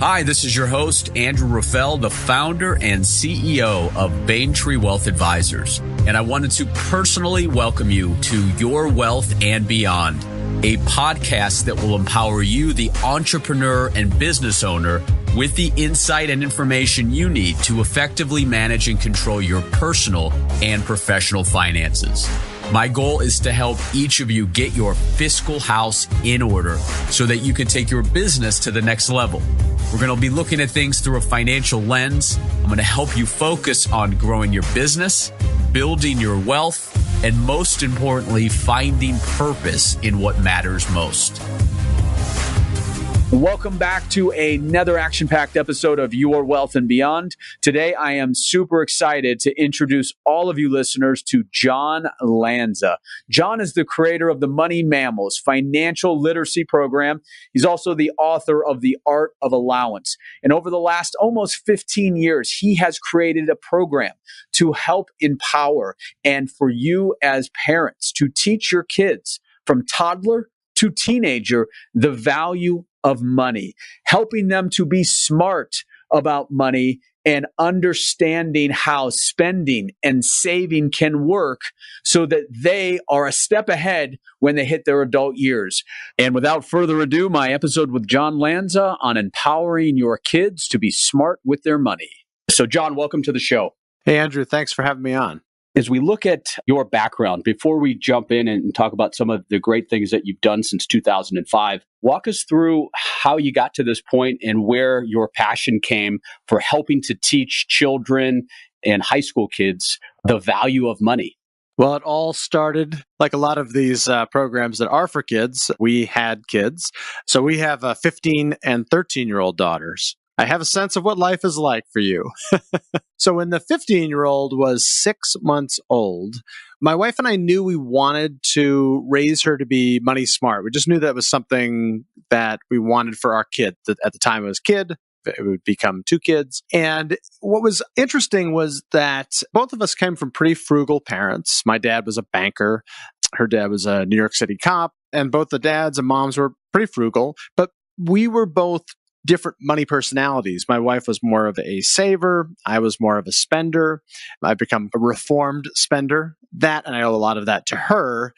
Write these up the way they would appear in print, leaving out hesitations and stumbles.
Hi, this is your host, Andrew Rafal, the founder and CEO of Bayntree Wealth Advisors. And I wanted to personally welcome you to Your Wealth and Beyond, a podcast that will empower you, the entrepreneur and business owner, with the insight and information you need to effectively manage and control your personal and professional finances. My goal is to help each of you get your fiscal house in order so that you can take your business to the next level. We're going to be looking at things through a financial lens. I'm going to help you focus on growing your business, building your wealth, and most importantly, finding purpose in what matters most. Welcome back to another action-packed episode of Your Wealth and Beyond. Today, I am super excited to introduce all of you listeners to John Lanza. John is the creator of the Money Mammals financial literacy program. He's also the author of the Art of Allowance. And over the last almost 15 years, he has created a program to help empower and for you as parents to teach your kids from toddler to teenager the value of money, helping them to be smart about money and understanding how spending and saving can work so that they are a step ahead when they hit their adult years. And without further ado, my episode with John Lanza on empowering your kids to be smart with their money. So John, welcome to the show. Hey, Andrew, thanks for having me on. As we look at your background, before we jump in and talk about some of the great things that you've done since 2005, walk us through how you got to this point and where your passion came for helping to teach children and high school kids the value of money. Well, it all started like a lot of these programs that are for kids. We had kids. So we have 15 and 13-year-old daughters. I have a sense of what life is like for you. So when the 15-year-old was 6 months old, my wife and I knew we wanted to raise her to be money smart. We just knew that was something that we wanted for our kid. At the time it was kid. It would become 2 kids. And what was interesting was that both of us came from pretty frugal parents. My dad was a banker. Her dad was a New York City cop. And both the dads and moms were pretty frugal. But we were both different money personalities. My wife was more of a saver. I was more of a spender. I've become a reformed spender. That, and I owe a lot of that to her.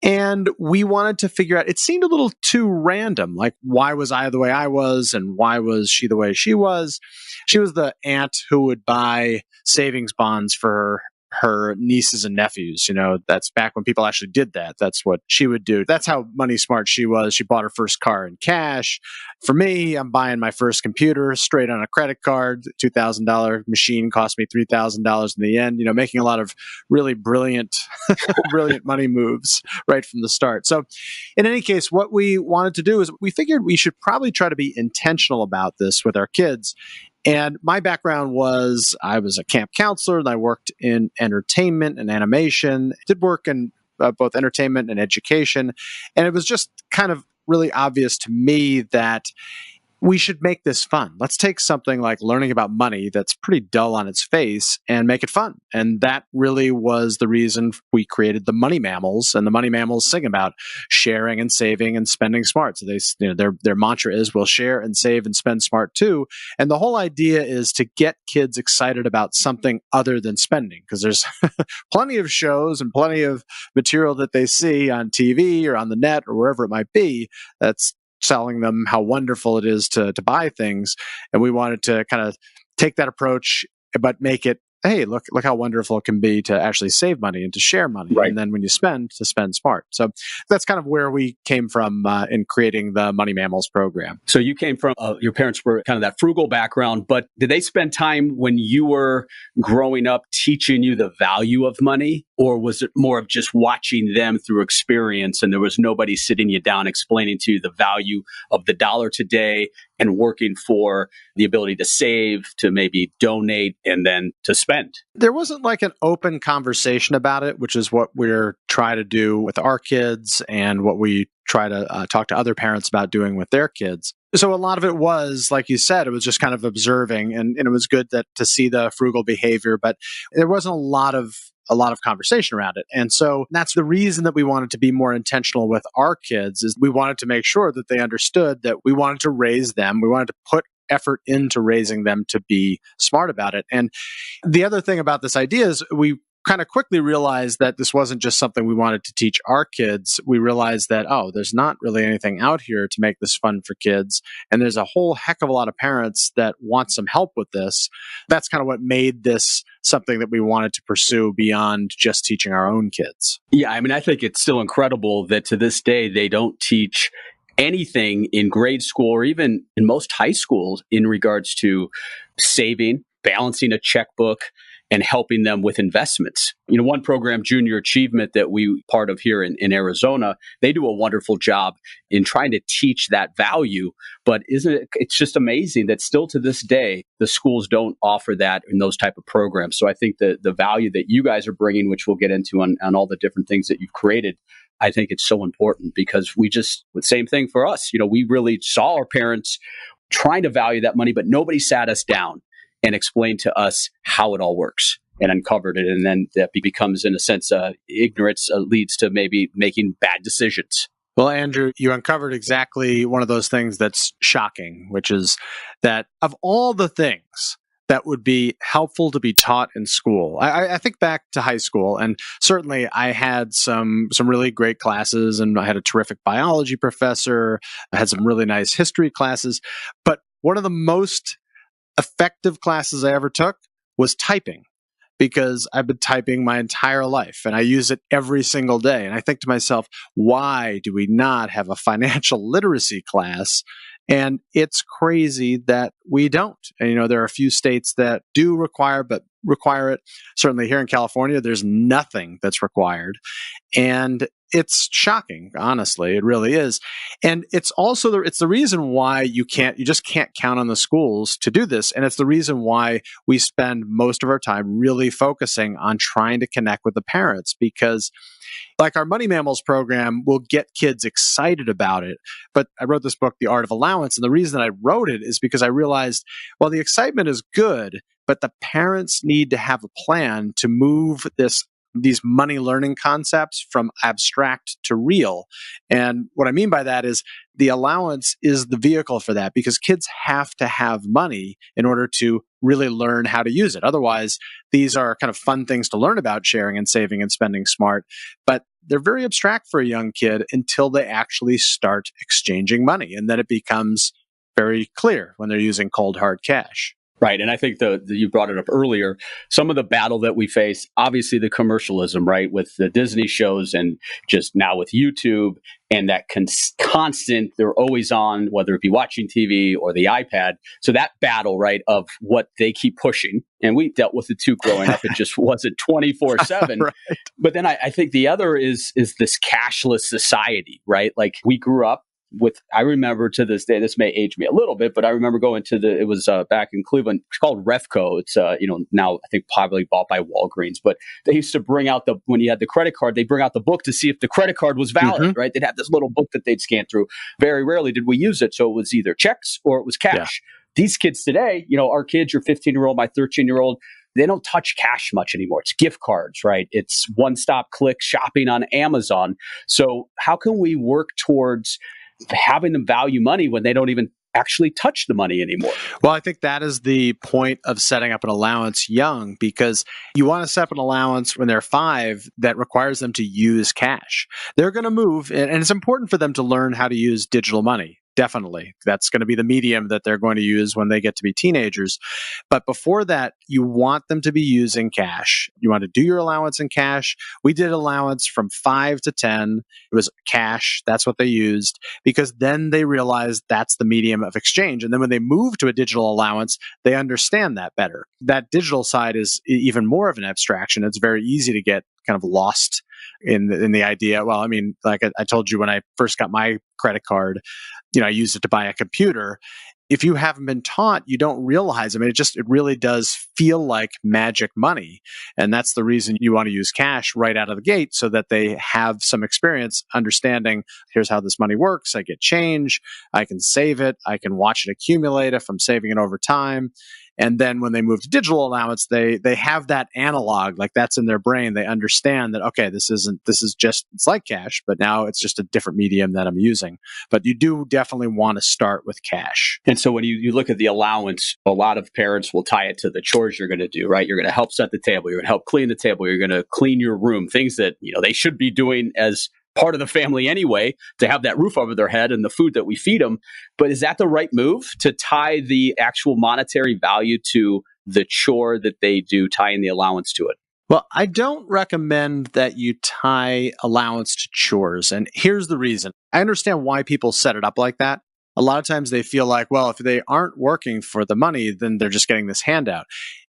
And we wanted to figure out, it seemed a little too random. Like, why was I the way I was? And why was she the way she was? She was the aunt who would buy savings bonds for her nieces and nephews. You know, that's back when people actually did that. That's what she would do. That's how money smart she was. She bought her first car in cash. For me, I'm buying my first computer straight on a credit card. $2,000 machine cost me $3,000 in the end, you know, making a lot of really brilliant, brilliant money moves right from the start. So in any case, what we wanted to do is we figured we should probably try to be intentional about this with our kids. And my background was I was a camp counselor and I worked in entertainment and animation. I did work in both entertainment and education. And it was just kind of really obvious to me that we should make this fun. Let's take something like learning about money that's pretty dull on its face and make it fun. And that really was the reason we created the Money Mammals. And the Money Mammals sing about sharing and saving and spending smart. So their mantra is we'll share and save and spend smart too. And the whole idea is to get kids excited about something other than spending, because there's plenty of shows and plenty of material that they see on TV or on the net or wherever it might be that's selling them how wonderful it is to buy things. And we wanted to kind of take that approach, but make it, hey, look how wonderful it can be to actually save money and to share money. Right. And then when you spend, to spend smart. So that's kind of where we came from in creating the Money Mammals program. So you came from, your parents were kind of that frugal background, but did they spend time when you were growing up teaching you the value of money? Or was it more of just watching them through experience and there was nobody sitting you down explaining to you the value of the dollar today and working for the ability to save, to maybe donate, and then to spend? There wasn't like an open conversation about it, which is what we're trying to do with our kids and what we try to talk to other parents about doing with their kids. So a lot of it was, like you said, it was just kind of observing, and it was good to see the frugal behavior, but there wasn't a lot of conversation around it. And so that's the reason that we wanted to be more intentional with our kids, is we wanted to make sure that they understood that we wanted to raise them. We wanted to put effort into raising them to be smart about it. And the other thing about this idea is we kind of quickly realized that this wasn't just something we wanted to teach our kids. We realized that, there's not really anything out here to make this fun for kids. And there's a whole heck of a lot of parents that want some help with this. That's kind of what made this something that we wanted to pursue beyond just teaching our own kids. Yeah, I mean, I think it's still incredible that to this day, they don't teach anything in grade school or even in most high schools in regards to saving, balancing a checkbook, and helping them with investments. One program, Junior Achievement, that we part of here in Arizona, they do a wonderful job in trying to teach that value. But it's just amazing that still to this day, the schools don't offer that in those type of programs. So I think the value that you guys are bringing, which we'll get into on all the different things that you've created, I think it's so important because the same thing for us. We really saw our parents trying to value that money, but nobody sat us down and explained to us how it all works and uncovered it. And then that becomes, in a sense, ignorance leads to maybe making bad decisions. Well, Andrew, you uncovered exactly one of those things that's shocking, which is that of all the things that would be helpful to be taught in school, I think back to high school, and certainly I had some really great classes, and I had a terrific biology professor. I had some really nice history classes. But one of the most effective classes I ever took was typing, because I've been typing my entire life and I use it every single day. And I think to myself, why do we not have a financial literacy class? And it's crazy that we don't. And, there are a few states that do require it. Certainly here in California, there's nothing that's required. And it's shocking, honestly. It really is. And it's also it's the reason why you just can't count on the schools to do this. And it's the reason why we spend most of our time really focusing on trying to connect with the parents, because like our Money Mammals program will get kids excited about it. But I wrote this book, The Art of Allowance. And the reason I wrote it is because I realized, well, the excitement is good, but the parents need to have a plan to move these money learning concepts from abstract to real. And what I mean by that is the allowance is the vehicle for that, because kids have to have money in order to really learn how to use it. Otherwise, these are kind of fun things to learn about, sharing and saving and spending smart, but they're very abstract for a young kid until they actually start exchanging money. And then it becomes very clear when they're using cold hard cash. Right. And I think you brought it up earlier, some of the battle that we face, obviously the commercialism, right, with the Disney shows and just now with YouTube and that constant, they're always on, whether it be watching TV or the iPad. So that battle, right, of what they keep pushing. And we dealt with it too growing up. It just wasn't 24/7. Right. But then I think the other is this cashless society, right? Like we grew up I remember to this day, this may age me a little bit, but I remember going to it was back in Cleveland, it's called Refco. It's, now I think probably bought by Walgreens, but they used to bring out when you had the credit card, they bring out the book to see if the credit card was valid, right? They'd have this little book that they'd scan through. Very rarely did we use it. So it was either checks or it was cash. Yeah. These kids today, our kids, your 15-year-old, my 13-year-old, they don't touch cash much anymore. It's gift cards, right? It's one-stop click shopping on Amazon. So how can we work towards having them value money when they don't even actually touch the money anymore? Well, I think that is the point of setting up an allowance young, because you want to set up an allowance when they're 5 that requires them to use cash. They're going to move, and it's important for them to learn how to use digital money. Definitely. That's going to be the medium that they're going to use when they get to be teenagers. But before that, you want them to be using cash. You want to do your allowance in cash. We did allowance from 5 to 10. It was cash. That's what they used, because then they realized that's the medium of exchange. And then when they move to a digital allowance, they understand that better. That digital side is even more of an abstraction. It's very easy to get kind of lost in the idea. Well, I mean, like I told you, when I first got my credit card, I used it to buy a computer. If you haven't been taught, you don't realize. I mean, it really does feel like magic money. And that's the reason you want to use cash right out of the gate, so that they have some experience understanding, here's how this money works. I get change. I can save it. I can watch it accumulate if I'm saving it over time. And then when they move to digital allowance, they have that analog, like that's in their brain. They understand that, okay, this is just, it's like cash, but now it's just a different medium that I'm using. But you do definitely want to start with cash. And so when you look at the allowance, a lot of parents will tie it to the chores you're going to do, right? You're going to help set the table. You're going to help clean the table. You're going to clean your room, things that, they should be doing as part of the family anyway, to have that roof over their head and the food that we feed them. But is that the right move, to tie the actual monetary value to the chore that they do, tying the allowance to it? Well, I don't recommend that you tie allowance to chores. And here's the reason. I understand why people set it up like that. A lot of times they feel like, well, if they aren't working for the money, then they're just getting this handout.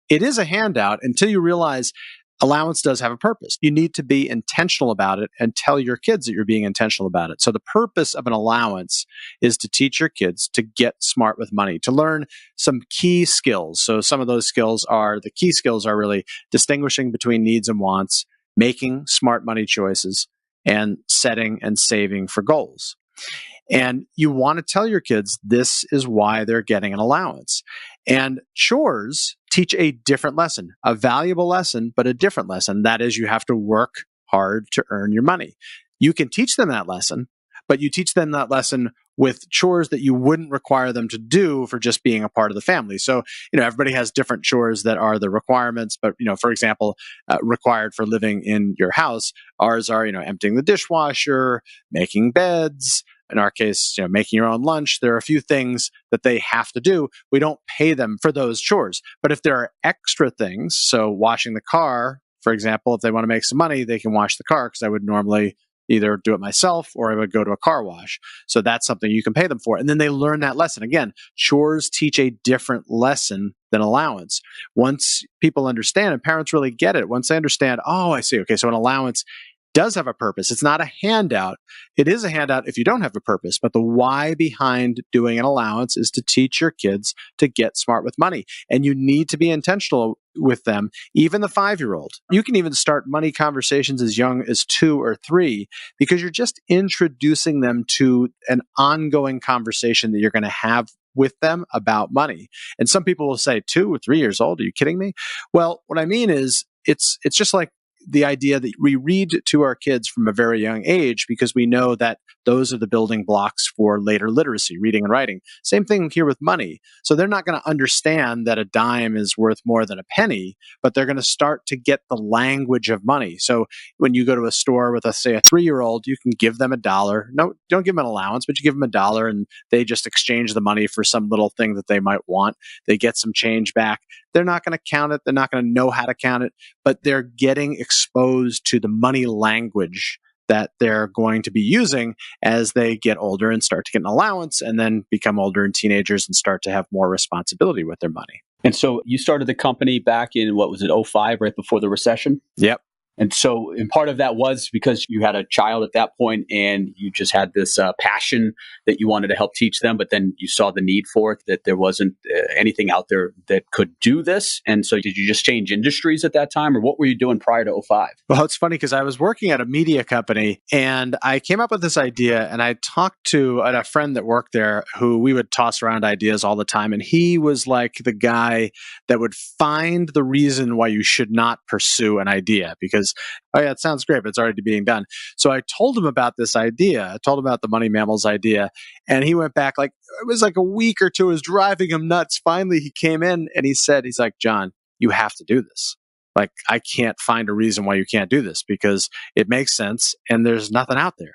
It is a handout until you realize allowance does have a purpose. You need to be intentional about it and tell your kids that you're being intentional about it. So the purpose of an allowance is to teach your kids to get smart with money, to learn some key skills. So some of those the key skills are really distinguishing between needs and wants, making smart money choices, and setting and saving for goals. And you want to tell your kids this is why they're getting an allowance. And chores teach a different lesson, a valuable lesson, but a different lesson. That is, you have to work hard to earn your money. You can teach them that lesson, but you teach them that lesson with chores that you wouldn't require them to do for just being a part of the family. So, everybody has different chores that are the requirements, but, for example, required for living in your house. Ours are, emptying the dishwasher, making beds, in our case, making your own lunch. There are a few things that they have to do. We don't pay them for those chores. But if there are extra things, so washing the car, for example, if they want to make some money, they can wash the car, because I would normally either do it myself or I would go to a car wash. So that's something you can pay them for. And then they learn that lesson. Again, chores teach a different lesson than allowance. Once people understand, and parents really get it, once they understand, oh, I see. Okay, so an allowance does have a purpose. It's not a handout. It is a handout if you don't have a purpose, but the why behind doing an allowance is to teach your kids to get smart with money. And you need to be intentional with them, even the 5-year-old. You can even start money conversations as young as 2 or 3, because you're just introducing them to an ongoing conversation that you're going to have with them about money. And some people will say, 2 or 3 years old? Are you kidding me? Well, what I mean is, it's just like the idea that we read to our kids from a very young age, because we know that those are the building blocks for later literacy, reading and writing. Same thing here with money. So they're not going to understand that a dime is worth more than a penny, but they're going to start to get the language of money. So when you go to a store with, say, a 3-year-old, you can give them $1. No, don't give them an allowance, but you give them $1 and they just exchange the money for some little thing that they might want. They get some change back. They're not going to count it. They're not going to know how to count it, but they're getting exposed to the money language that they're going to be using as they get older and start to get an allowance, and then become older and teenagers and start to have more responsibility with their money. And so you started the company back in, what was it, 05, right before the recession? Yep. And so, and part of that was because you had a child at that point and you just had this passion that you wanted to help teach them, but then you saw the need for it, that there wasn't anything out there that could do this. And so did you just change industries at that time, or what were you doing prior to 05? Well, it's funny because I was working at a media company and I came up with this idea, and I talked to a friend that worked there who we would toss around ideas all the time. And he was like the guy that would find the reason why you should not pursue an idea, because, oh yeah, it sounds great, but it's already being done. So I told him about this idea. I told him about the Money Mammals idea. And he went back, like, it was like a week or two. It was driving him nuts. Finally, he came in and he's like, John, you have to do this. Like, I can't find a reason why you can't do this, because it makes sense and there's nothing out there.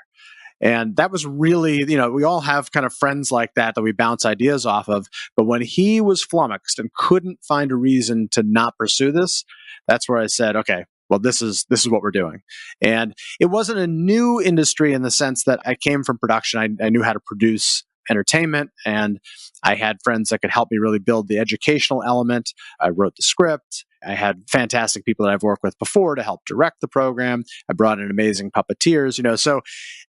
And that was really, we all have kind of friends like that we bounce ideas off of. But when he was flummoxed and couldn't find a reason to not pursue this, that's where I said, okay, well, this is what we're doing. And it wasn't a new industry in the sense that I came from production. I knew how to produce entertainment, and I had friends that could help me really build the educational element. I wrote the script. I had fantastic people that I've worked with before to help direct the program. I brought in amazing puppeteers, so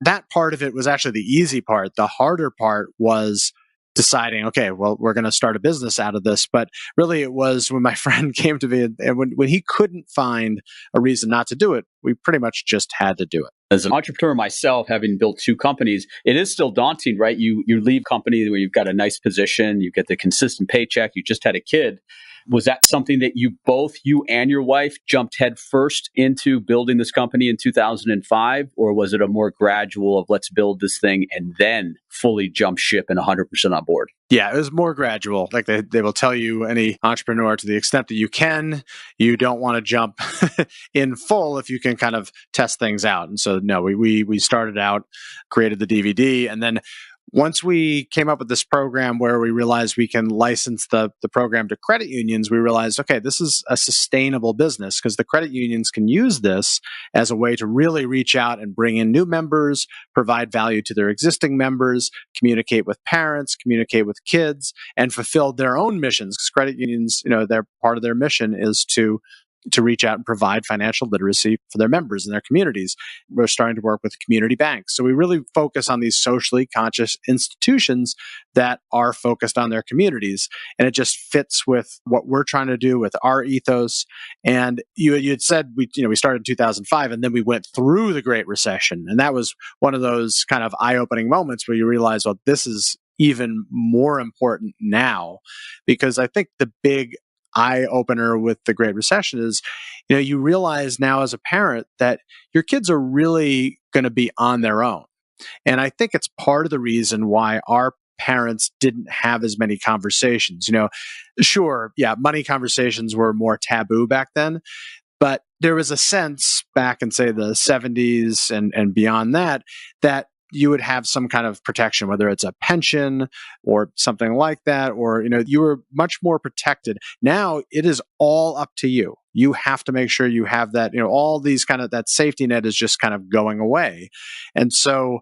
that part of it was actually the easy part. The harder part was deciding, okay, well, we're going to start a business out of this. But really, it was when my friend came to me, and when he couldn't find a reason not to do it, we pretty much just had to do it. As an entrepreneur myself, having built 2 companies, it is still daunting, right? You leave company where you've got a nice position, you get the consistent paycheck, you just had a kid. Was that something that you and your wife, jumped head first into building this company in 2005? Or was it a more gradual of let's build this thing and then fully jump ship and 100% on board? Yeah, it was more gradual. Like they will tell you, any entrepreneur, to the extent that you don't want to jump in full if you can kind of test things out. And so, no, we started out, created the DVD, and then once we came up with this program where we realized we can license the program to credit unions, we realized, okay, this is a sustainable business because the credit unions can use this as a way to really reach out and bring in new members, provide value to their existing members, communicate with parents, communicate with kids, and fulfill their own missions. Because credit unions, their part of their mission is to reach out and provide financial literacy for their members in their communities. We're starting to work with community banks. So we really focus on these socially conscious institutions that are focused on their communities. And it just fits with what we're trying to do with our ethos. And you had said we started in 2005, and then we went through the Great Recession. And that was one of those kind of eye-opening moments where you realize, well, this is even more important now, because I think the big eye opener with the Great Recession is, you realize now as a parent that your kids are really going to be on their own. And I think it's part of the reason why our parents didn't have as many conversations. Sure, yeah, money conversations were more taboo back then, but there was a sense back in, say, the 70s and beyond that you would have some kind of protection, whether it's a pension or something like that, or, you were much more protected. Now it is all up to you. You have to make sure you have that, all these kind of, that safety net is just kind of going away. And so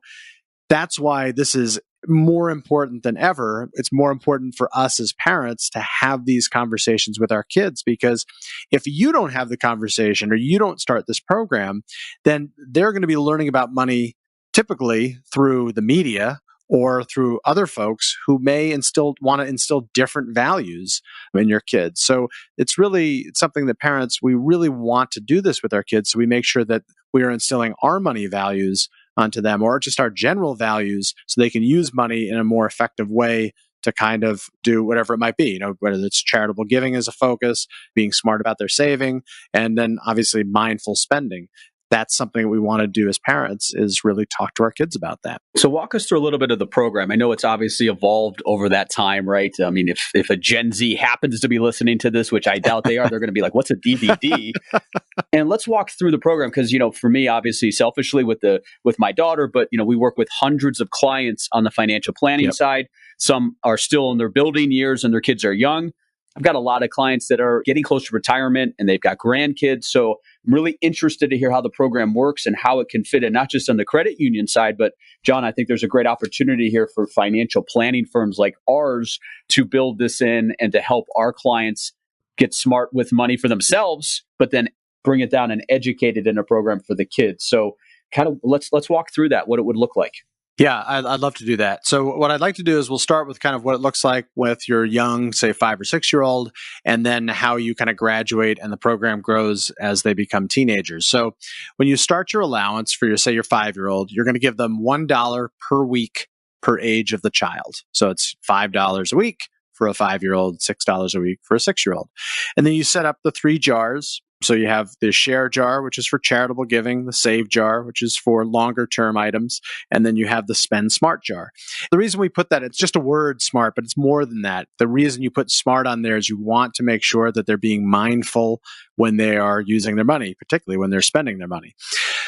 that's why this is more important than ever. It's more important for us as parents to have these conversations with our kids, because if you don't have the conversation or you don't start this program, then they're going to be learning about money typically through the media or through other folks who may want to instill different values in your kids. So it's something that parents, we really want to do this with our kids. So we make sure that we are instilling our money values onto them, or just our general values, so they can use money in a more effective way to kind of do whatever it might be, whether it's charitable giving as a focus, being smart about their saving, and then obviously mindful spending. That's something we want to do as parents, is really talk to our kids about that. So walk us through a little bit of the program. I know it's obviously evolved over that time, right? I mean, if a Gen Z happens to be listening to this, which I doubt they are, they're going to be like, what's a DVD? And let's walk through the program, because, for me, obviously, selfishly with my daughter, but, we work with hundreds of clients on the financial planning side. Some are still in their building years and their kids are young. I've got a lot of clients that are getting close to retirement and they've got grandkids. So I'm really interested to hear how the program works and how it can fit in, not just on the credit union side, but John, I think there's a great opportunity here for financial planning firms like ours to build this in and to help our clients get smart with money for themselves, but then bring it down and educate it in a program for the kids. So kind of let's walk through that, what it would look like. Yeah, I'd love to do that. So what I'd like to do is we'll start with kind of what it looks like with your young, say 5 or 6 year old, and then how you kind of graduate and the program grows as they become teenagers. So when you start your allowance for your 5-year-old, you're going to give them $1 per week per age of the child. So it's $5 a week for a 5-year-old, $6 a week for a 6-year-old. And then you set up the 3 jars. So you have the share jar, which is for charitable giving, the save jar, which is for longer term items, and then you have the spend smart jar. The reason we put that, it's just a word, smart, but it's more than that. The reason you put smart on there is you want to make sure that they're being mindful when they are using their money, particularly when they're spending their money.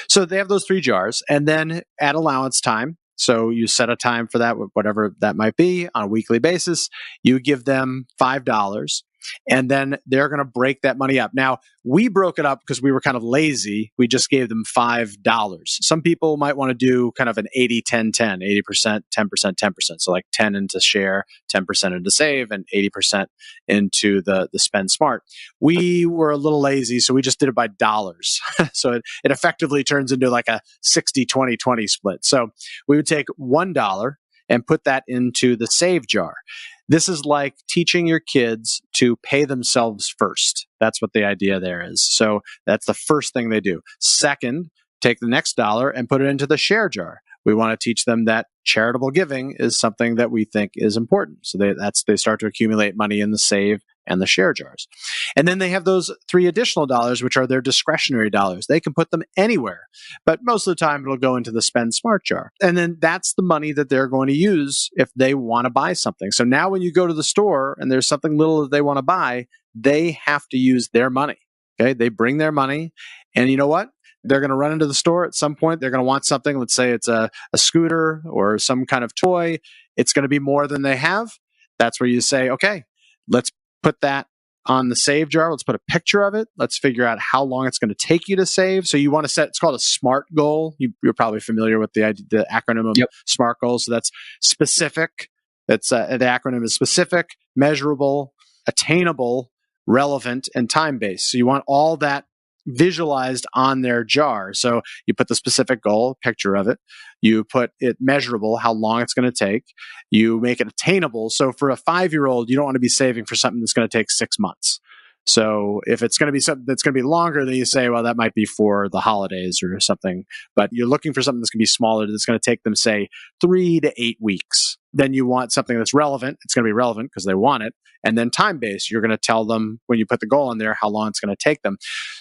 So they have those 3 jars, and then at allowance time, so you set a time for that, whatever that might be, on a weekly basis, you give them $5. And then they're going to break that money up. Now, we broke it up because we were kind of lazy. We just gave them $5. Some people might want to do kind of an 80-10-10, 80%, 10%, 10%. So like 10 into share, 10% into save, and 80% into the spend smart. We were a little lazy, so we just did it by dollars. So it effectively turns into like a 60-20-20 split. So we would take $1 and put that into the save jar. This is like teaching your kids to pay themselves first. That's what the idea there is. So that's the first thing they do. Second, take the next dollar and put it into the share jar. We want to teach them that charitable giving is something that we think is important. So they start to accumulate money in the save and the share jars. And then they have those 3 additional dollars, which are their discretionary dollars. They can put them anywhere, but most of the time it'll go into the spend smart jar. And then that's the money that they're going to use if they want to buy something. So now when you go to the store and there's something little that they want to buy, they have to use their money. Okay. They bring their money, and you know what? They're going to run into the store at some point. They're going to want something. Let's say it's a scooter or some kind of toy. It's going to be more than they have. That's where you say, okay, let's put that on the save jar. Let's put a picture of it. Let's figure out how long it's going to take you to save. So you want to set, it's called a SMART goal. You're probably familiar with the acronym of SMART goals. So that's specific. The acronym is specific, measurable, attainable, relevant, and time-based. So you want all that visualized on their jar. So you put the specific goal, picture of it. You put it measurable, how long it's going to take. You make it attainable. So for a 5-year-old, you don't want to be saving for something that's going to take 6 months. So if it's going to be something that's going to be longer, then you say, well, that might be for the holidays or something. But you're looking for something that's going to be smaller, that's going to take them, say, 3 to 8 weeks. Then you want something that's relevant. It's going to be relevant because they want it. And then time-based, you're going to tell them when you put the goal in there how long it's going to take them.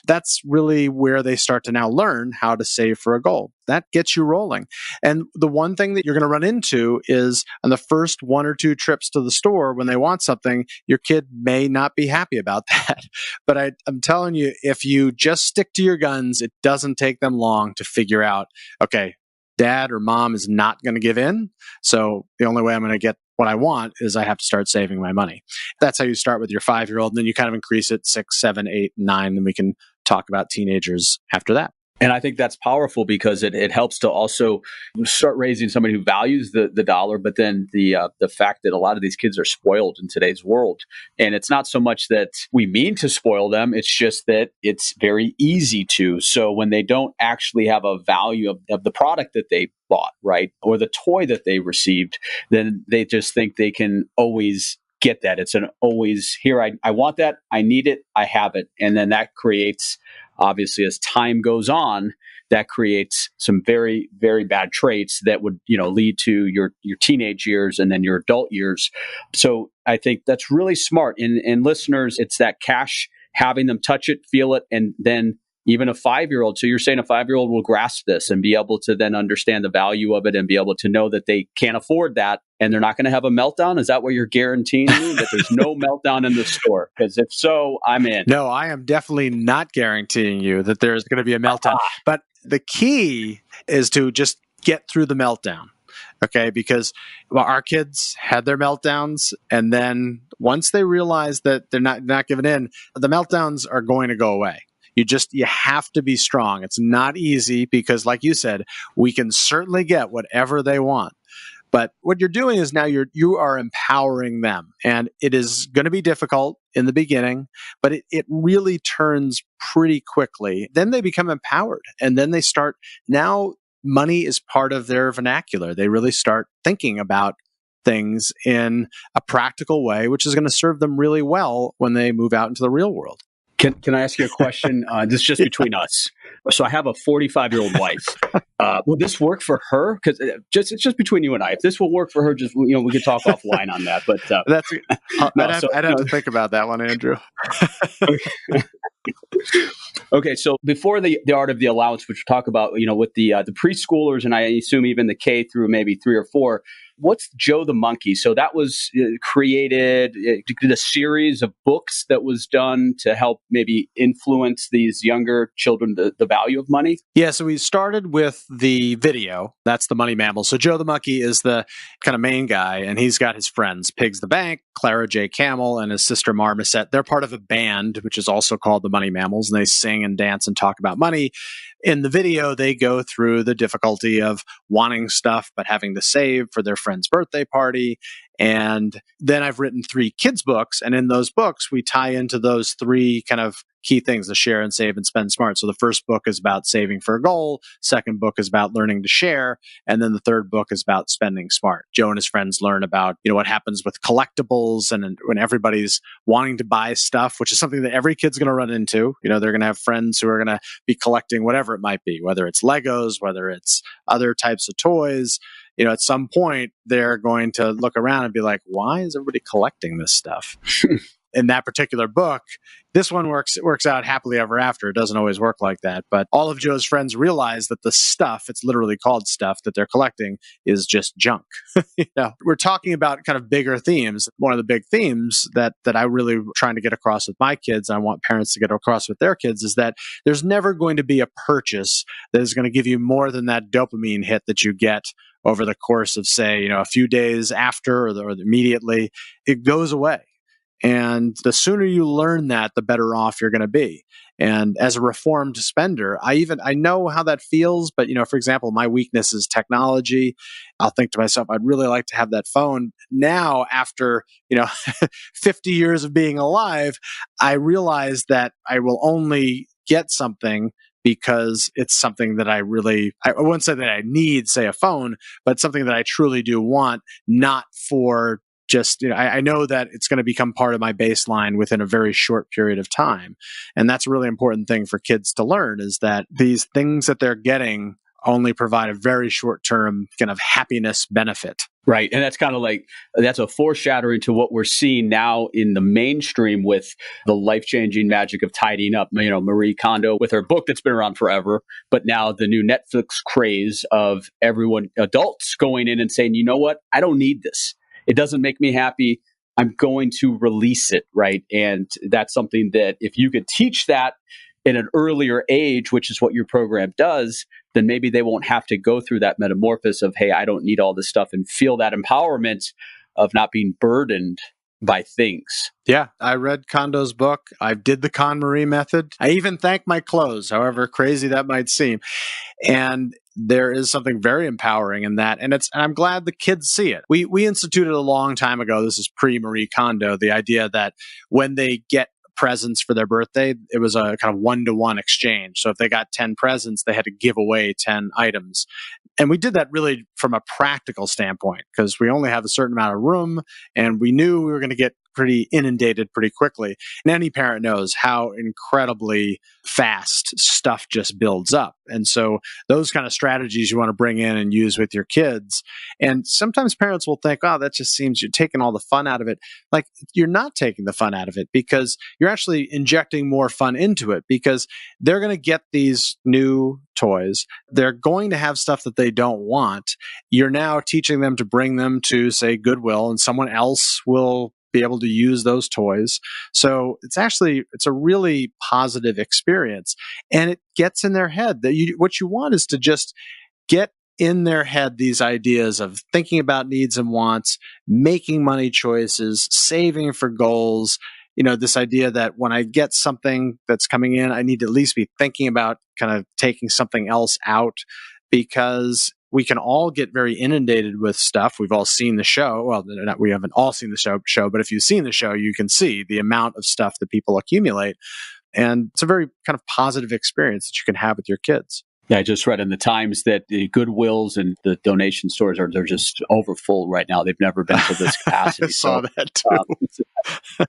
That's really where they start to now learn how to save for a goal. That gets you rolling. And the one thing that you're going to run into is on the first 1 or 2 trips to the store, when they want something, your kid may not be happy about that. But I'm telling you, if you just stick to your guns, it doesn't take them long to figure out, okay, dad or mom is not going to give in. So the only way I'm going to get what I want is I have to start saving my money. That's how you start with your 5-year-old. And then you kind of increase it 6, 7, 8, 9. And we can talk about teenagers after that. And I think that's powerful because it helps to also start raising somebody who values the dollar, but then the fact that a lot of these kids are spoiled in today's world. And it's not so much that we mean to spoil them, it's just that it's very easy to. So when they don't actually have a value of the product that they bought, right, or the toy that they received, then they just think they can always get that. It's an always, here, I want that, I need it, I have it. And then that creates, obviously, as time goes on, that creates some very, very bad traits that would, lead to your teenage years and then your adult years. So I think that's really smart. And listeners, it's that cash, having them touch it, feel it, and then even a 5-year-old. So you're saying a 5-year-old will grasp this and be able to then understand the value of it and be able to know that they can't afford that and they're not going to have a meltdown? Is that what you're guaranteeing me? That there's no meltdown in the store? Because if so, I'm in. No, I am definitely not guaranteeing you that there's going to be a meltdown. But the key is to just get through the meltdown. Okay, because our kids had their meltdowns, and then once they realize that they're not giving in, the meltdowns are going to go away. You have to be strong. It's not easy because, like you said, we can certainly get whatever they want. But what you're doing is now you are empowering them. And it is going to be difficult in the beginning, but it really turns pretty quickly. Then they become empowered. And then they start, now money is part of their vernacular. They really start thinking about things in a practical way, which is going to serve them really well when they move out into the real world. Can I ask you a question? This is just between us. So I have a 45-year-old wife. Will this work for her? Because it's just between you and I. If this will work for her, just we could talk offline on that. But I'd have to think about that one, Andrew. Okay, so before the Art of the Allowance, which we'll talk about, with the preschoolers, and I assume even the K through maybe 3 or 4. What's Joe the Monkey? So that was created, did a series of books that was done to help maybe influence these younger children, the value of money? Yeah, so we started with the video. That's the Money Mammals. So Joe the Monkey is the kind of main guy, and he's got his friends, Pigs the Bank, Clara J. Camel, and his sister Marmoset. They're part of a band, which is also called the Money Mammals, and they sing and dance and talk about money. In the video, they go through the difficulty of wanting stuff but having to save for their friend's birthday party. And then I've written 3 kids books. And in those books, we tie into those 3 kind of key things: the share and save and spend smart. So the first book is about saving for a goal. Second book is about learning to share. And then the third book is about spending smart. Joe and his friends learn about, what happens with collectibles and when everybody's wanting to buy stuff, which is something that every kid's going to run into. They're going to have friends who are going to be collecting whatever it might be, whether it's Legos, whether it's other types of toys. At some point, they're going to look around and be like, why is everybody collecting this stuff? In that particular book, this one works out happily ever after. It doesn't always work like that. But all of Joe's friends realize that the stuff, it's literally called stuff, that they're collecting is just junk. We're talking about kind of bigger themes. One of the big themes that I really trying to get across with my kids, and I want parents to get across with their kids, is that there's never going to be a purchase that is going to give you more than that dopamine hit that you get over the course of, say, a few days after or immediately. It goes away. And the sooner you learn that, the better off you're going to be. And as a reformed spender, I know how that feels. But, for example, my weakness is technology. I'll think to myself, I'd really like to have that phone. Now, after, 50 years of being alive, I realize that I will only get something because it's something that I wouldn't say that I need, say, a phone, but something that I truly do want, not for just, I know that it's going to become part of my baseline within a very short period of time. And that's a really important thing for kids to learn, is that these things that they're getting only provide a very short-term kind of happiness benefit. Right. And that's kind of that's a foreshadowing to what we're seeing now in the mainstream with the life-changing magic of tidying up. Marie Kondo with her book that's been around forever, but now the new Netflix craze of everyone, adults going in and saying, you know what, I don't need this. It doesn't make me happy. I'm going to release it, right? And that's something that if you could teach that at an earlier age, which is what your program does, then maybe they won't have to go through that metamorphosis of, hey, I don't need all this stuff, and feel that empowerment of not being burdened by things. Yeah, I read Kondo's book. I did the KonMari method. I even thank my clothes, however crazy that might seem. And there is something very empowering in that. And I'm glad the kids see it. We instituted a long time ago, this is pre-Marie Kondo, the idea that when they get presents for their birthday, it was a kind of 1-to-1 exchange. So if they got 10 presents, they had to give away 10 items. And we did that really from a practical standpoint, because we only have a certain amount of room, and we knew we were going to get pretty inundated pretty quickly. And any parent knows how incredibly fast stuff just builds up. And so those kind of strategies you want to bring in and use with your kids. And sometimes parents will think, oh, that just seems you're taking all the fun out of it. Like, you're not taking the fun out of it, because you're actually injecting more fun into it, because they're going to get these new toys. They're going to have stuff that they don't want. You're now teaching them to bring them to, say, Goodwill, and someone else will be able to use those toys. So it's a really positive experience, and it gets in their head that what you want is to just get in their head these ideas of thinking about needs and wants, making money choices, saving for goals. This idea that when I get something that's coming in, I need to at least be thinking about kind of taking something else out, because we can all get very inundated with stuff. We've all seen the show. Well, we haven't all seen the show, but if you've seen the show, you can see the amount of stuff that people accumulate. And it's a very kind of positive experience that you can have with your kids. Yeah, I just read in the Times that the Goodwills and the donation stores they're just overfull right now. They've never been to this capacity. I saw that too.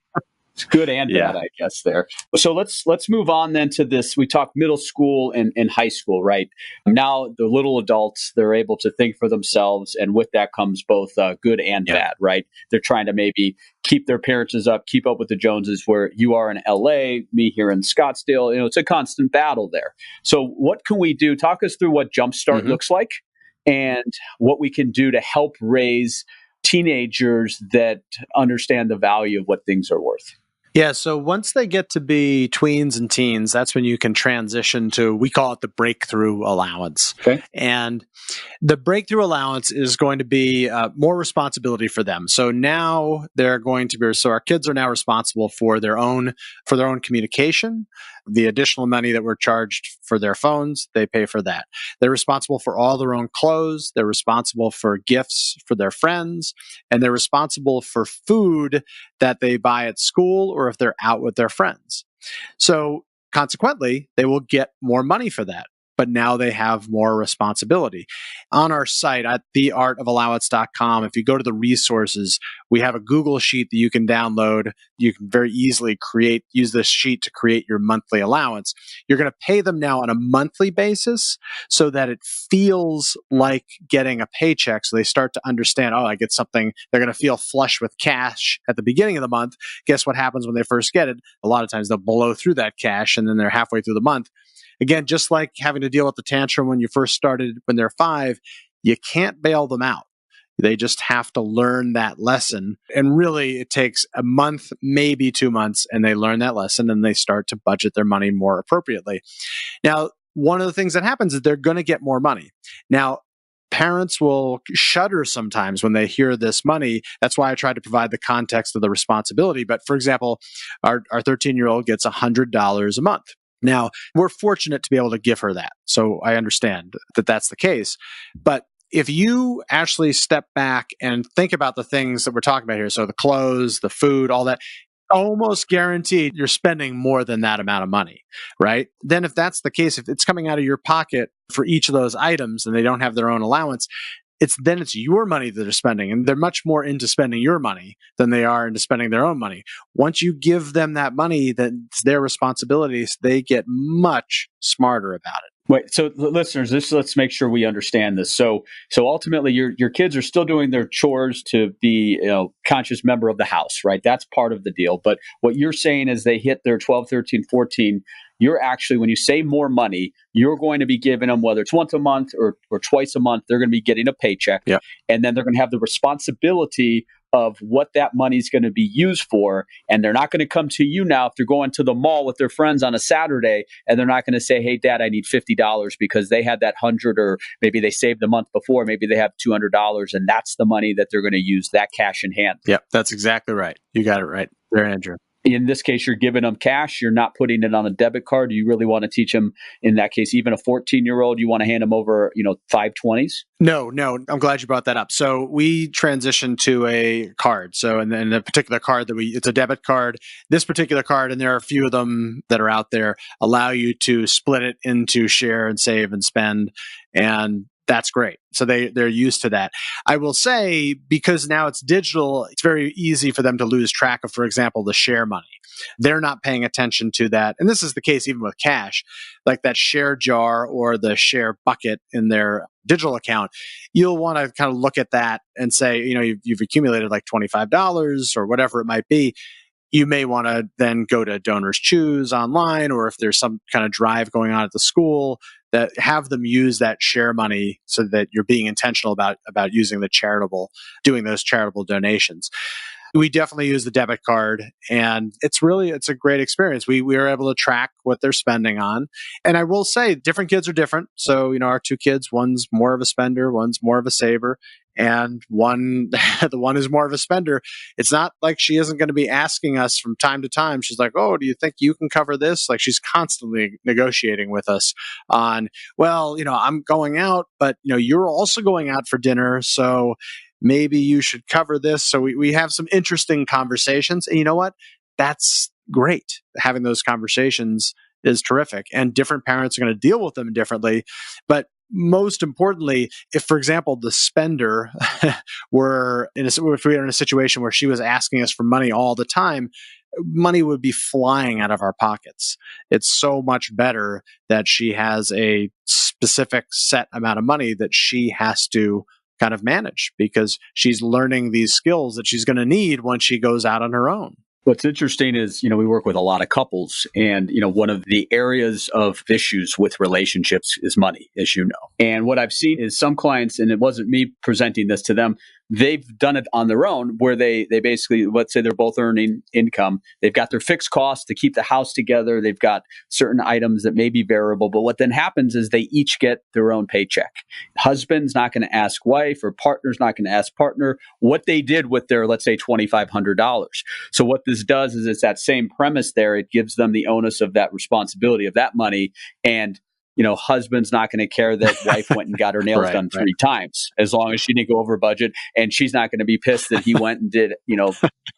It's good and bad, I guess, there. So let's move on then to this. We talk middle school and high school, right? Now the little adults, they're able to think for themselves, and with that comes both good and bad, right? They're trying to maybe keep their appearances up, keep up with the Joneses, where you are in LA, me here in Scottsdale. It's a constant battle there. So what can we do? Talk us through what Jumpstart looks like, and what we can do to help raise teenagers that understand the value of what things are worth. Yeah, so once they get to be tweens and teens, that's when you can transition to, we call it the breakthrough allowance. Okay. And the breakthrough allowance is going to be more responsibility for them. So now they're going to be, so our kids are now responsible for their own communication. The additional money that we're charged for their phones, they pay for that. They're responsible for all their own clothes. They're responsible for gifts for their friends. And they're responsible for food that they buy at school or if they're out with their friends. So consequently, they will get more money for that. But now they have more responsibility. On our site at theartofallowance.com, if you go to the resources, we have a Google sheet that you can download. You can very easily use this sheet to create your monthly allowance. You're going to pay them now on a monthly basis so that it feels like getting a paycheck. So they start to understand, oh, I get something. They're going to feel flush with cash at the beginning of the month. Guess what happens when they first get it? A lot of times they'll blow through that cash and then they're halfway through the month. Again, just like having to deal with the tantrum when you first started when they're 5, you can't bail them out. They just have to learn that lesson. And really, it takes a month, maybe 2 months, and they learn that lesson and they start to budget their money more appropriately. Now, one of the things that happens is they're going to get more money. Now, parents will shudder sometimes when they hear this money. That's why I try to provide the context of the responsibility. But for example, our 13-year-old gets $100 a month. Now, we're fortunate to be able to give her that. So I understand that that's the case. But if you actually step back and think about the things that we're talking about here, so the clothes, the food, all that, almost guaranteed you're spending more than that amount of money, right? Then if that's the case, if it's coming out of your pocket for each of those items and they don't have their own allowance, it's your money that they're spending, and they're much more into spending your money than they are into spending their own money. Once you give them that money, that's their responsibilities, they get much smarter about it. Wait, so listeners, let's make sure we understand this. So ultimately, your kids are still doing their chores to be conscious member of the house, right? That's part of the deal. But what you're saying is they hit their 12, 13, 14. You're actually, when you say more money, you're going to be giving them, whether it's once a month or twice a month, they're going to be getting a paycheck. Yep. And then they're going to have the responsibility of what that money is going to be used for. And they're not going to come to you now if they're going to the mall with their friends on a Saturday, and they're not going to say, hey, Dad, I need $50 because they had that 100, or maybe they saved the month before, maybe they have $200, and that's the money that they're going to use, that cash in hand. Yep, that's exactly right. You got it right there, Andrew. In this case, you're giving them cash. You're not putting it on a debit card. You really want to teach them, in that case, even a 14-year-old, you want to hand them over, 520s? No, I'm glad you brought that up. So we transitioned to a card. So, and then the particular card it's a debit card. This particular card, and there are a few of them that are out there, allow you to split it into share and save and spend. And that's great. So they're used to that. I will say, because now it's digital, it's very easy for them to lose track of, for example, the share money. They're not paying attention to that. And this is the case even with cash, like that share jar or the share bucket in their digital account. You'll want to kind of look at that and say, you've accumulated like $25 or whatever it might be. You may want to then go to Donors Choose online, or if there's some kind of drive going on at the school, that have them use that share money so that you're being intentional about using doing those charitable donations. We definitely use the debit card, and it's a great experience. We are able to track what they're spending on. And I will say, different kids are different. So, our 2 kids, one's more of a spender, one's more of a saver. And the one is more of a spender. It's not like she isn't going to be asking us from time to time. She's like, oh, do you think you can cover this? Like, she's constantly negotiating with us on, well, I'm going out, but, you're also going out for dinner. So maybe you should cover this. So we have some interesting conversations. And you know what? That's great. Having those conversations is terrific. And different parents are going to deal with them differently. But most importantly, if, for example, the spender if we were in a situation where she was asking us for money all the time, money would be flying out of our pockets. It's so much better that she has a specific set amount of money that she has to kind of manage, because she's learning these skills that she's going to need when she goes out on her own. What's interesting is, we work with a lot of couples, and, one of the areas of issues with relationships is money, as you know. And what I've seen is some clients, and it wasn't me presenting this to them, they've done it on their own where they basically, let's say they're both earning income. They've got their fixed costs to keep the house together. They've got certain items that may be variable. But what then happens is they each get their own paycheck. Husband's not going to ask wife, or partner's not going to ask partner what they did with their, let's say, $2,500. So what this does is it's that same premise there. It gives them the onus of that responsibility of that money. And husband's not going to care that wife went and got her nails done three times, as long as she didn't go over budget. And she's not going to be pissed that he went and did,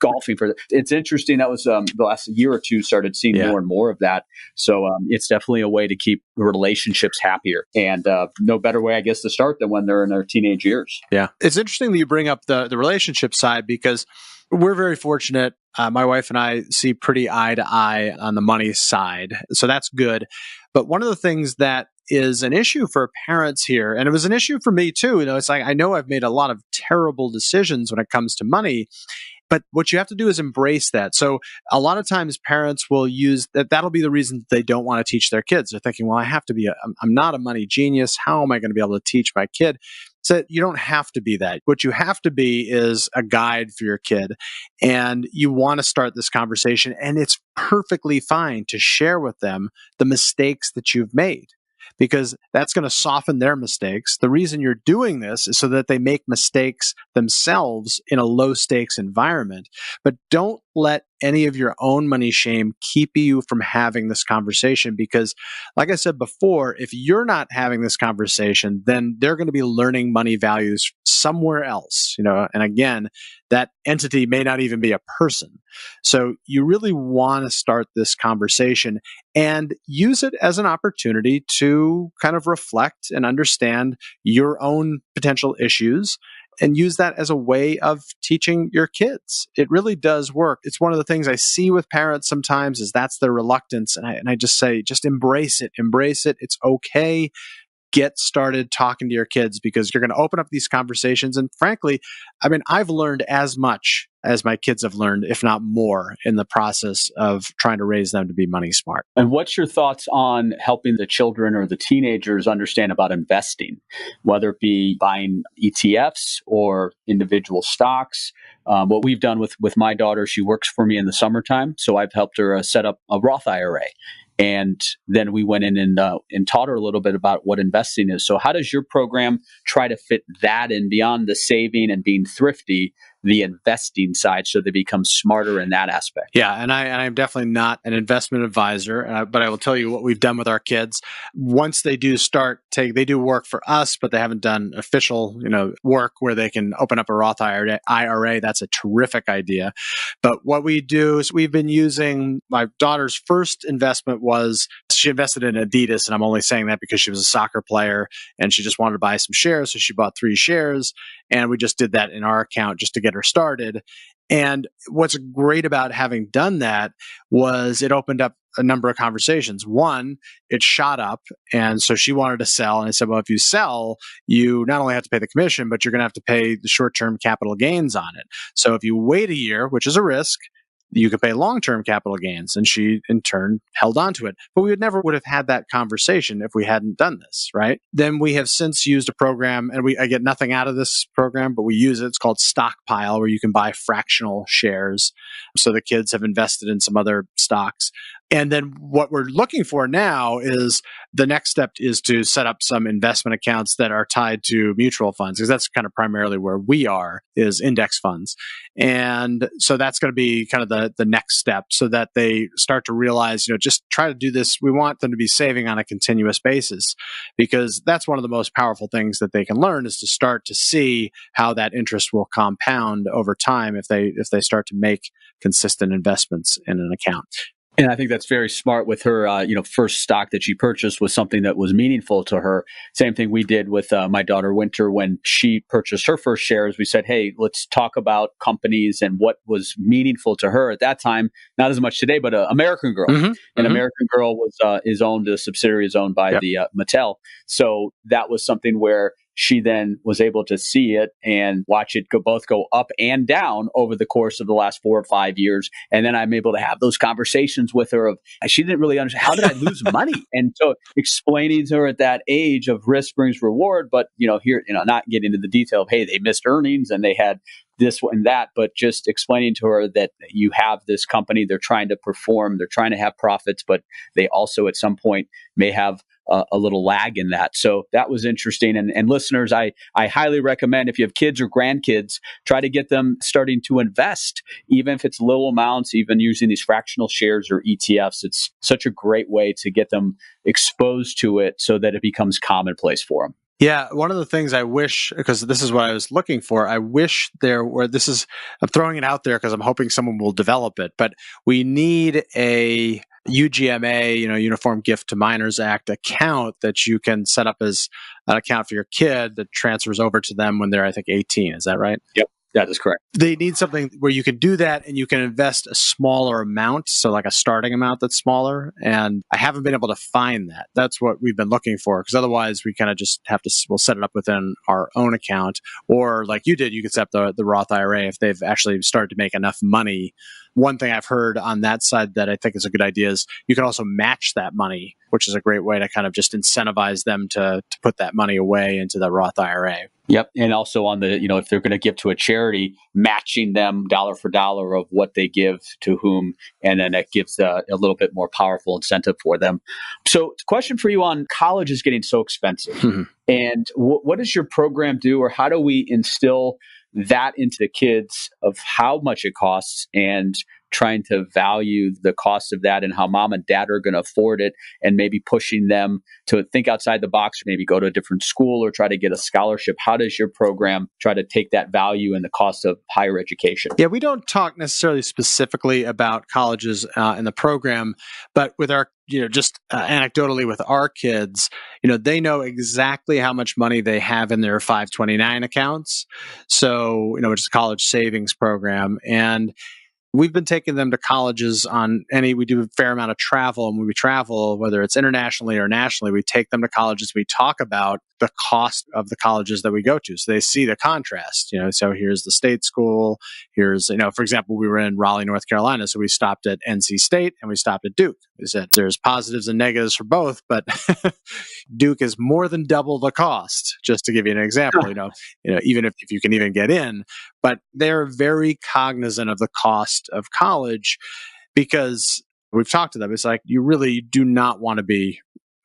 golfing for it's interesting. That was the last year or two started seeing more and more of that. So it's definitely a way to keep relationships happier, and no better way, I guess, to start than when they're in their teenage years. Yeah. It's interesting that you bring up the relationship side, because we're very fortunate. My wife and I see pretty eye to eye on the money side. So that's good. But one of the things that is an issue for parents here, and it was an issue for me too, it's like, I know I've made a lot of terrible decisions when it comes to money, but what you have to do is embrace that. So a lot of times parents will use that. That'll be the reason they don't want to teach their kids. They're thinking, well, I'm not a money genius. How am I going to be able to teach my kid? So you don't have to be that. What you have to be is a guide for your kid. And you want to start this conversation. And it's perfectly fine to share with them the mistakes that you've made, because that's going to soften their mistakes. The reason you're doing this is so that they make mistakes themselves in a low stakes environment. But don't let any of your own money shame keep you from having this conversation, because like I said before, if you're not having this conversation, then they're going to be learning money values somewhere else, and again, that entity may not even be a person. So you really want to start this conversation and use it as an opportunity to kind of reflect and understand your own potential issues, and use that as a way of teaching your kids. It really does work. It's one of the things I see with parents sometimes is that's their reluctance. And I just say, just embrace it. Embrace it. It's okay. Get started talking to your kids, because you're going to open up these conversations. And frankly, I've learned as much as my kids have learned, if not more, in the process of trying to raise them to be money smart. And what's your thoughts on helping the children or the teenagers understand about investing, whether it be buying ETFs or individual stocks? What we've done with my daughter, she works for me in the summertime, so I've helped her set up a Roth IRA. And then we went in and taught her a little bit about what investing is. So how does your program try to fit that in beyond the saving and being thrifty, the investing side, so they become smarter in that aspect? Yeah, and I'm definitely not an investment advisor, but I will tell you what we've done with our kids. Once they do they do work for us, but they haven't done official, work where they can open up a Roth IRA. That's a terrific idea. But what we do is we've been using, my daughter's first investment was she invested in Adidas, and I'm only saying that because she was a soccer player and she just wanted to buy some shares, so she bought 3 shares, and we just did that in our account just to get her started. And what's great about having done that was it opened up a number of conversations. One, it shot up, and so she wanted to sell. And I said, well, if you sell, you not only have to pay the commission, but you're going to have to pay the short-term capital gains on it. So if you wait a year, which is a risk, you could pay long-term capital gains. And she, in turn, held on to it. But we never would have had that conversation if we hadn't done this, right? Then we have since used a program, and I get nothing out of this program, but we use it. It's called Stockpile, where you can buy fractional shares. So the kids have invested in some other stocks. And then what we're looking for now is the next step is to set up some investment accounts that are tied to mutual funds, because that's kind of primarily where we are, is index funds. And so that's going to be kind of the next step, so that they start to realize, just try to do this. We want them to be saving on a continuous basis, because that's one of the most powerful things that they can learn, is to start to see how that interest will compound over time if they start to make consistent investments in an account. And I think that's very smart with her, first stock that she purchased was something that was meaningful to her. Same thing we did with my daughter Winter when she purchased her first shares. We said, hey, let's talk about companies and what was meaningful to her at that time. Not as much today, but American Girl. American Girl was a subsidiary is owned by the Mattel. So that was something where she then was able to see it and watch it both go up and down over the course of the last 4 or 5 years. And then I'm able to have those conversations with her of, she didn't really understand, how did I lose money? And so explaining to her at that age of risk brings reward, but here, not getting into the detail of, hey, they missed earnings and they had this and that, but just explaining to her that you have this company, they're trying to perform, they're trying to have profits, but they also at some point may have a little lag in that. So that was interesting. And listeners, I highly recommend, if you have kids or grandkids, try to get them starting to invest, even if it's little amounts, even using these fractional shares or ETFs. It's such a great way to get them exposed to it so that it becomes commonplace for them. Yeah, one of the things I wish, because this is what I was looking for, I wish there were, I'm throwing it out there because I'm hoping someone will develop it, but we need a UGMA, Uniform Gift to Minors Act account that you can set up as an account for your kid that transfers over to them when they're, I think, 18. Is that right? Yep. That is correct. They need something where you can do that and you can invest a smaller amount, so like a starting amount that's smaller. And I haven't been able to find that. That's what we've been looking for, because otherwise we kind of just we'll set it up within our own account. Or like you did, you could set up the Roth IRA if they've actually started to make enough money. One thing I've heard on that side that I think is a good idea is you can also match that money, which is a great way to kind of just incentivize them to put that money away into the Roth IRA. Yep. And also on the, if they're going to give to a charity, matching them dollar for dollar of what they give to whom. And then that gives a little bit more powerful incentive for them. So question for you on college is getting so expensive. Mm-hmm. And what does your program do, or how do we instill that into the kids of how much it costs and trying to value the cost of that and how mom and dad are going to afford it, and maybe pushing them to think outside the box, maybe go to a different school or try to get a scholarship? How does your program try to take that value and the cost of higher education? Yeah, we don't talk necessarily specifically about colleges in the program, but with our, just anecdotally with our kids, they know exactly how much money they have in their 529 accounts. So, which is a college savings program. And we've been taking them to colleges we do a fair amount of travel. And when we travel, whether it's internationally or nationally, we take them to colleges. We talk about the cost of the colleges that we go to. So they see the contrast, so here's the state school. Here's, for example, we were in Raleigh, North Carolina. So we stopped at NC State and we stopped at Duke. We said there's positives and negatives for both, but Duke is more than double the cost, just to give you an example, even if you can even get in. But they're very cognizant of the cost of college, because we've talked to them. It's like, you really do not want to be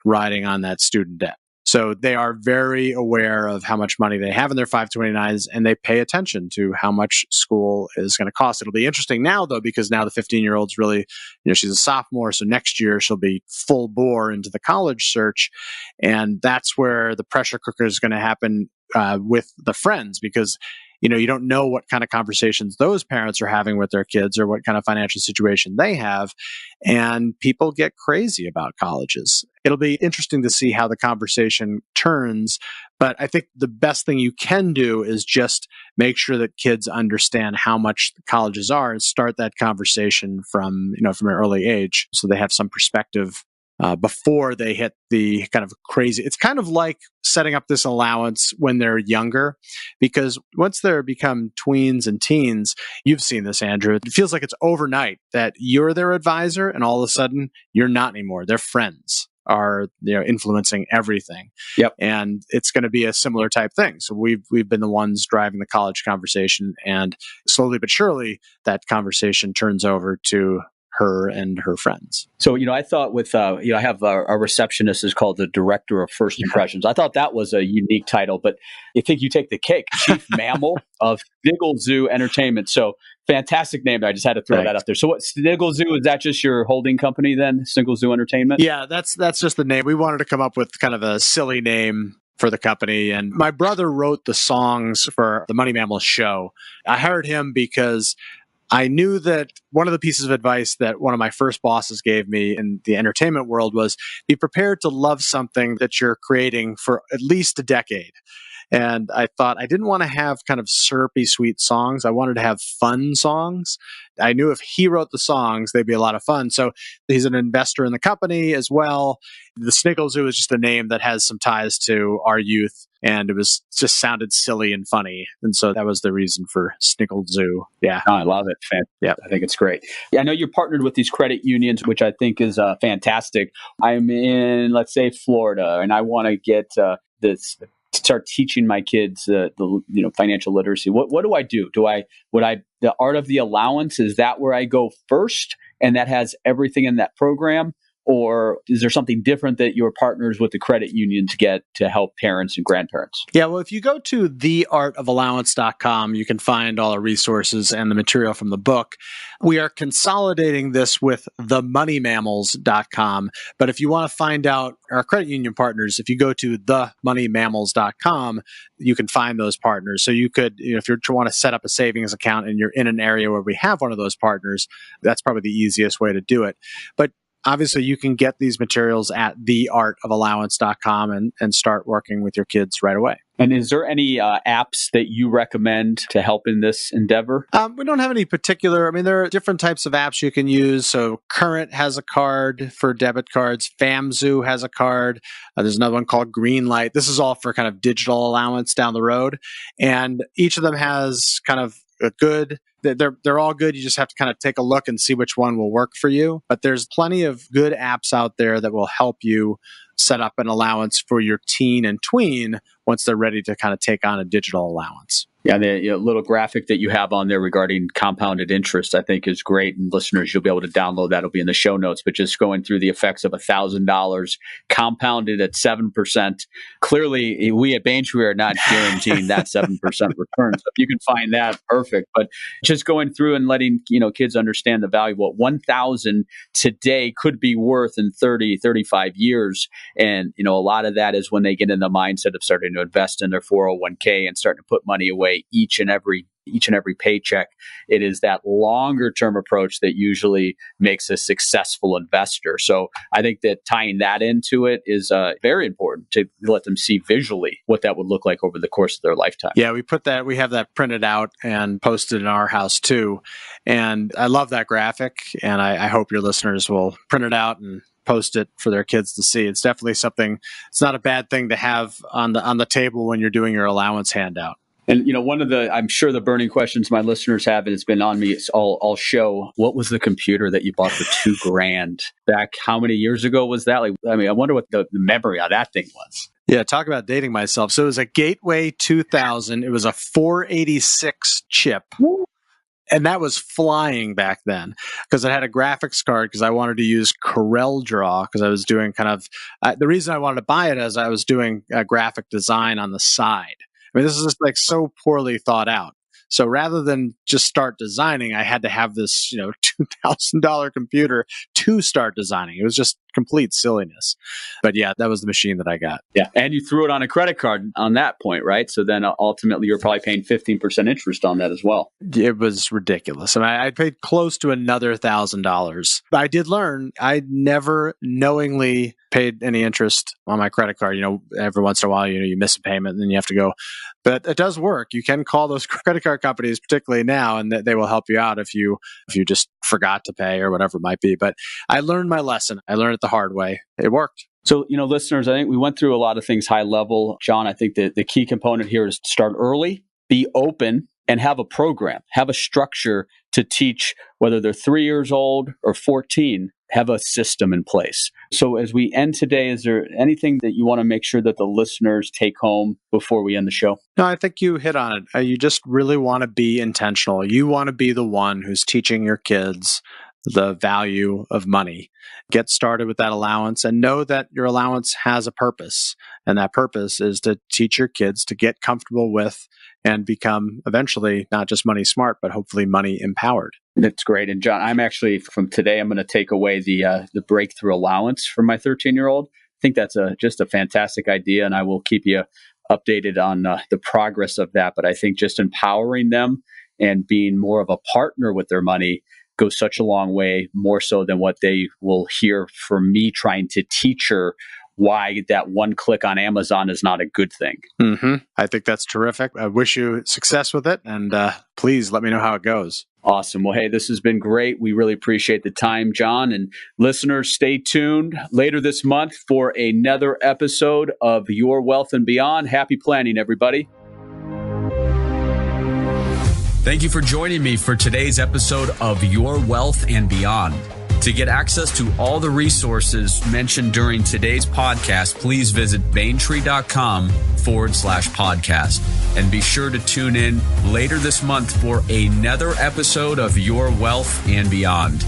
riding on that student debt. So they are very aware of how much money they have in their 529s, and they pay attention to how much school is going to cost. It'll be interesting now, though, because now the 15-year-old's really, she's a sophomore. So next year she'll be full bore into the college search. And that's where the pressure cooker is going to happen with the friends, because you don't know what kind of conversations those parents are having with their kids or what kind of financial situation they have. And people get crazy about colleges. It'll be interesting to see how the conversation turns. But I think the best thing you can do is just make sure that kids understand how much colleges are and start that conversation from an early age, so they have some perspective before they hit the kind of crazy. It's kind of like setting up this allowance when they're younger, because once they become tweens and teens, you've seen this, Andrew, it feels like it's overnight that you're their advisor and all of a sudden you're not anymore. Their friends are influencing everything. Yep. And it's going to be a similar type thing. So we've been the ones driving the college conversation, and slowly but surely that conversation turns over to her and her friends. So, I thought with, I have a receptionist is called the Director of First Impressions. I thought that was a unique title, but I think you take the cake. Chief Mammal of Sniggle Zoo Entertainment. So fantastic name. I just had to throw that out there. So what, Sniggle Zoo, is that just your holding company then? Sniggle Zoo Entertainment? Yeah, that's just the name. We wanted to come up with kind of a silly name for the company. And my brother wrote the songs for the Money Mammals show. I hired him because I knew that one of the pieces of advice that one of my first bosses gave me in the entertainment world was be prepared to love something that you're creating for at least a decade. And I thought I didn't want to have kind of syrupy, sweet songs. I wanted to have fun songs. I knew if he wrote the songs, they'd be a lot of fun. So he's an investor in the company as well. The Snickle Zoo is just a name that has some ties to our youth. And it was just sounded silly and funny. And so that was the reason for Snickle Zoo. Yeah. Oh, I love it. Yeah. I think it's great. Yeah, I know you're partnered with these credit unions, which I think is fantastic. I'm in, let's say, Florida, and I want to get this start teaching my kids the financial literacy. What do I do? The Art of the Allowance, is that where I go first, and that has everything in that program? Or is there something different that you're partners with the credit union to get to help parents and grandparents? Yeah, well, if you go to theartofallowance.com, you can find all our resources and the material from the book. We are consolidating this with themoneymammals.com. But if you want to find out our credit union partners, if you go to themoneymammals.com, you can find those partners. So you could, if you want to set up a savings account and you're in an area where we have one of those partners, that's probably the easiest way to do it. But obviously, you can get these materials at theartofallowance.com and start working with your kids right away. And is there any apps that you recommend to help in this endeavor? We don't have any particular. I mean, there are different types of apps you can use. So Current has a card for debit cards. FamZoo has a card. There's another one called Greenlight. This is all for kind of digital allowance down the road. And each of them has kind of a good, they're all good. You just have to kind of take a look and see which one will work for you. But there's plenty of good apps out there that will help you set up an allowance for your teen and tween once they're ready to kind of take on a digital allowance. Yeah, the little graphic that you have on there regarding compounded interest, I think is great. And listeners, you'll be able to download that. It'll be in the show notes. But just going through the effects of $1,000 compounded at 7%. Clearly, we at Bayntree are not guaranteeing that 7% return. So if you can find that, perfect. But just going through and letting kids understand the value of what 1,000 today could be worth in 30, 35 years. And a lot of that is when they get in the mindset of starting to invest in their 401k and starting to put money away each and every paycheck. It is that longer term approach that usually makes a successful investor. So I think that tying that into it is very important to let them see visually what that would look like over the course of their lifetime. Yeah, we have that printed out and posted in our house too. And I love that graphic, and I hope your listeners will print it out and post it for their kids to see. It's definitely something, it's not a bad thing to have on the table when you're doing your allowance handout. And one of I'm sure the burning questions my listeners have, and it's been on me all show. What was the computer that you bought for $2,000 back? How many years ago was that? I wonder what the memory of that thing was. Yeah, talk about dating myself. So it was a Gateway 2000. It was a 486 chip. And that was flying back then because it had a graphics card because I wanted to use Corel Draw because I was doing the reason I wanted to buy it is I was doing graphic design on the side. I mean, this is just so poorly thought out. So rather than just start designing, I had to have this, $2,000 computer to start designing. It was just complete silliness. But yeah, that was the machine that I got. Yeah. And you threw it on a credit card on that point, right? So then ultimately you're probably paying 15% interest on that as well. It was ridiculous. I paid close to another $1,000. I did learn I never knowingly paid any interest on my credit card. Every once in a while, you miss a payment and then you have to go. But it does work. You can call those credit card companies, particularly now, and they will help you out if you just forgot to pay or whatever it might be. But I learned my lesson. I learned it the hard way. It worked. So, listeners, I think we went through a lot of things high level. John, I think that the key component here is to start early, be open, and have a program, have a structure to teach, whether they're 3 years old or 14, have a system in place. So as we end today, is there anything that you want to make sure that the listeners take home before we end the show? No, I think you hit on it. You just really want to be intentional. You want to be the one who's teaching your kids the value of money. Get started with that allowance and know that your allowance has a purpose. And that purpose is to teach your kids to get comfortable with and become eventually not just money smart, but hopefully money empowered. That's great. And John, I'm actually from today, I'm going to take away the breakthrough allowance for my 13-year-old. I think that's just a fantastic idea. And I will keep you updated on the progress of that. But I think just empowering them and being more of a partner with their money goes such a long way, more so than what they will hear from me trying to teach her why that one click on Amazon is not a good thing. I think that's terrific. I wish you success with it, and please let me know how it goes. Awesome. Well, hey, this has been great. We really appreciate the time, John. And listeners, stay tuned later this month for another episode of Your Wealth and Beyond. Happy planning, everybody. Thank you for joining me for today's episode of Your Wealth and Beyond. To get access to all the resources mentioned during today's podcast, please visit Bayntree.com/podcast. And be sure to tune in later this month for another episode of Your Wealth and Beyond.